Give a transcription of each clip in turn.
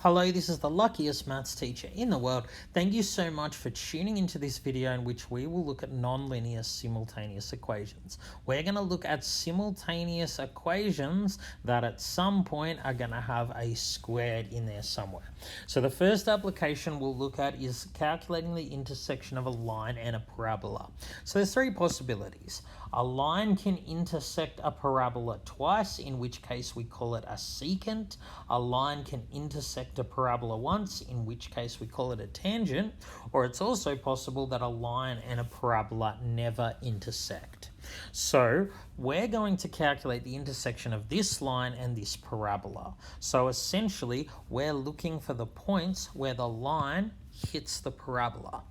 Hello, this is the luckiest maths teacher in the world. Thank you so much for tuning into this video in which we will look at nonlinear simultaneous equations. We're going to look at simultaneous equations that at some point are going to have a squared in there somewhere. So the first application we'll look at is calculating the intersection of a line and a parabola. So there's three possibilities. A line can intersect a parabola twice, in which case we call it a secant. A line can intersect a parabola once, in which case we call it a tangent. Or it's also possible that a line and a parabola never intersect. So we're going to calculate the intersection of this line and this parabola. So essentially we're looking for the points where the line hits the parabola.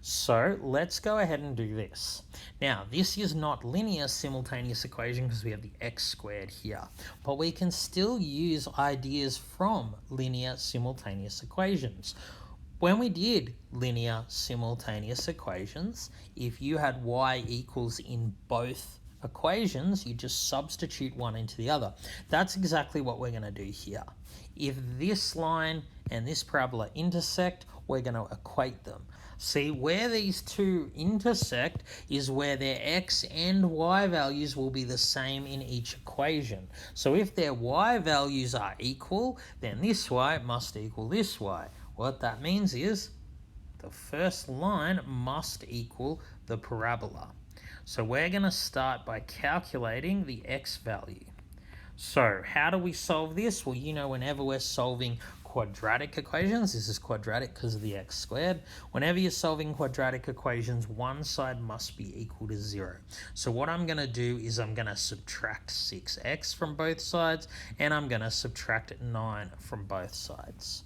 So let's go ahead and do this. Now, this is not linear simultaneous equation because we have the x squared here, but we can still use ideas from linear simultaneous equations. When we did linear simultaneous equations, if you had y equals in both equations, you just substitute one into the other. That's exactly what we're going to do here. If this line and this parabola intersect, we're going to equate them. See, where these two intersect is where their x and y values will be the same in each equation. So if their y values are equal, then this y must equal this y. What that means is the first line must equal the parabola. So we're going to start by calculating the x value. So how do we solve this? Well, you know, whenever we're solving quadratic equations, this is quadratic because of the x squared. Whenever you're solving quadratic equations, one side must be equal to 0. So what I'm going to do is I'm going to subtract 6x from both sides, and I'm going to subtract 9 from both sides.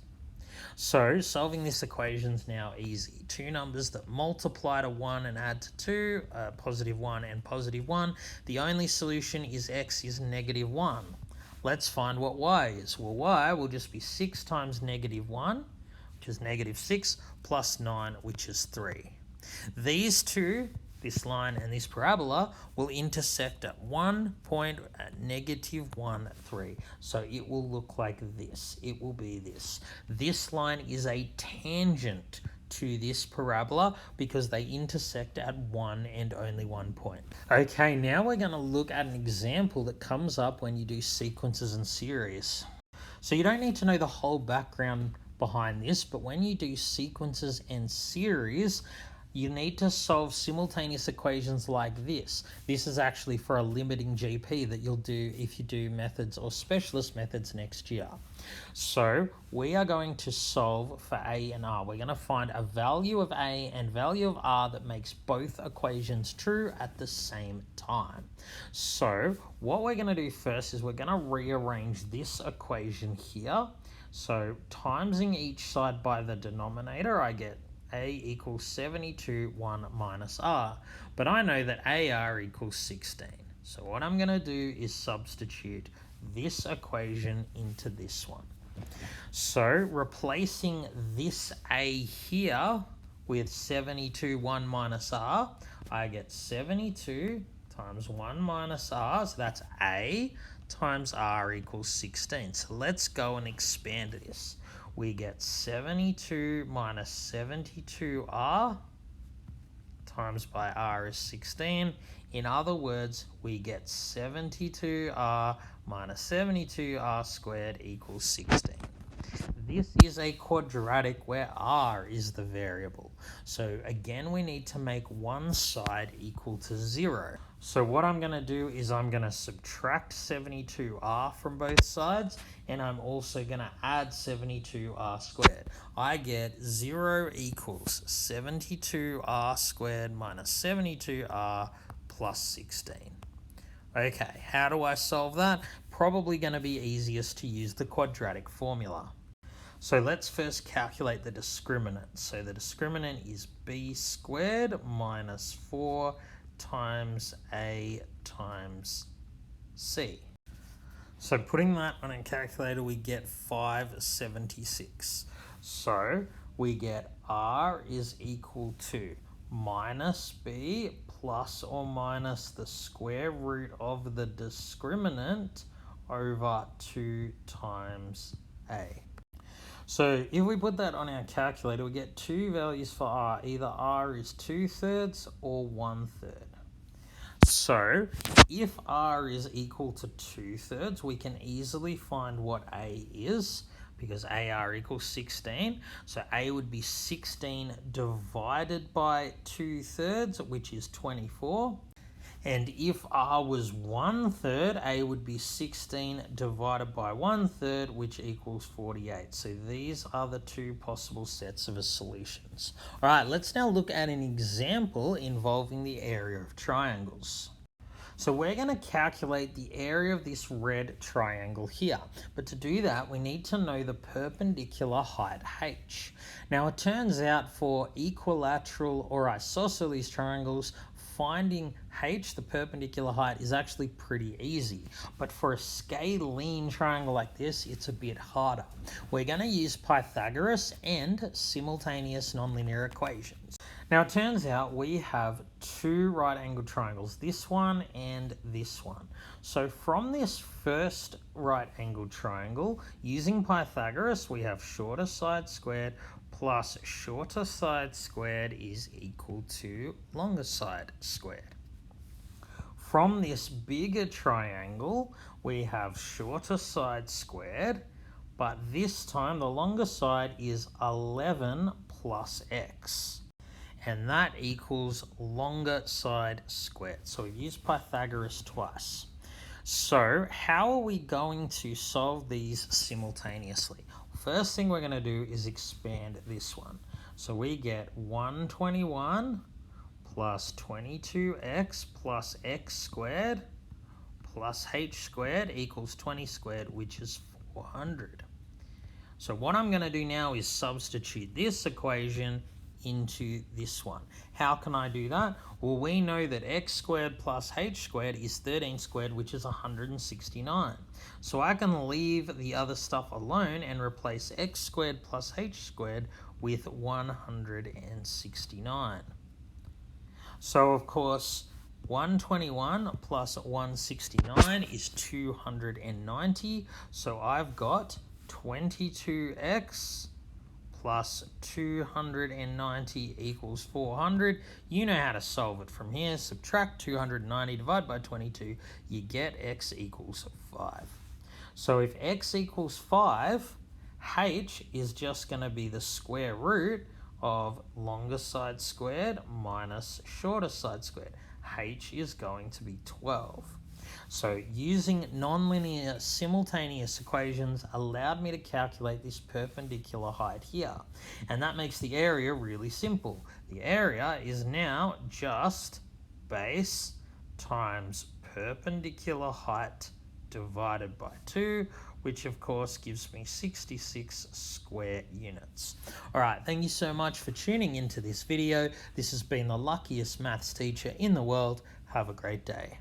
So solving this equation is now easy. Two numbers that multiply to 1 and add to 2, positive 1 and positive 1. The only solution is x is negative 1. Let's find what y is. Well, y will just be 6 times negative 1, which is negative 6, plus 9, which is 3. These two, this line and this parabola, will intersect at one point at negative 1, 3. So it will look like this. It will be this. This line is a tangent to this parabola because they intersect at one and only one point. Okay, now we're going to look at an example that comes up when you do sequences and series. So you don't need to know the whole background behind this, but when you do sequences and series, you need to solve simultaneous equations like this. This is actually for a limiting GP that you'll do if you do methods or specialist methods next year. So we are going to solve for a and r. We're going to find a value of a and value of r that makes both equations true at the same time. So what we're going to do first is we're going to rearrange this equation here. So timesing each side by the denominator, I get a equals 72, 1 minus r. But I know that AR equals 16. So what I'm going to do is substitute this equation into this one. So replacing this a here with 72, 1 minus r, I get 72 times 1 minus r, so that's a, times r equals 16. So let's go and expand this. We get 72 minus 72r times by r is 16. In other words, we get 72r minus 72r squared equals 16. This is a quadratic where r is the variable. So again, we need to make one side equal to 0. So what I'm going to do is I'm going to subtract 72r from both sides, and I'm also going to add 72r squared. I get 0 equals 72r squared minus 72r plus 16. Okay, how do I solve that? Probably going to be easiest to use the quadratic formula. So let's first calculate the discriminant. So the discriminant is b squared minus 4 times a times c. So putting that on a calculator, we get 576. So we get r is equal to minus b plus or minus the square root of the discriminant over 2 times a. So if we put that on our calculator, we get two values for r. Either r is 2/3 or 1/3. So if r is equal to 2/3, we can easily find what a is, because AR equals 16. So A would be 16 divided by 2/3, which is 24. And if R was 1/3, A would be 16 divided by 1/3, which equals 48. So these are the two possible sets of solutions. All right, let's now look at an example involving the area of triangles. So we're going to calculate the area of this red triangle here. But to do that, we need to know the perpendicular height h. Now it turns out for equilateral or isosceles triangles, finding h, the perpendicular height, is actually pretty easy. But for a scalene triangle like this, it's a bit harder. We're going to use Pythagoras and simultaneous nonlinear equations. Now it turns out we have two right-angled triangles, this one and this one. So from this first right-angled triangle, using Pythagoras, we have shorter side squared plus shorter side squared is equal to longer side squared. From this bigger triangle, we have shorter side squared, but this time the longer side is 11 plus x. And that equals longer side squared. So we've used Pythagoras twice. So how are we going to solve these simultaneously? First thing we're going to do is expand this one. So we get 121 plus 22x plus x squared plus h squared equals 20 squared, which is 400. So what I'm going to do now is substitute this equation into this one. How can I do that? Well, we know that x squared plus h squared is 13 squared, which is 169. So I can leave the other stuff alone and replace x squared plus h squared with 169. So of course, 121 plus 169 is 290. So I've got 22x plus 290 equals 400. You know how to solve it from here. Subtract 290, divide by 22, you get x equals 5. So if x equals 5, h is just going to be the square root of longer side squared minus shorter side squared. H is going to be 12. So using nonlinear simultaneous equations allowed me to calculate this perpendicular height here. And that makes the area really simple. The area is now just base times perpendicular height divided by 2, which of course gives me 66 square units. All right, thank you so much for tuning into this video. This has been the luckiest maths teacher in the world. Have a great day.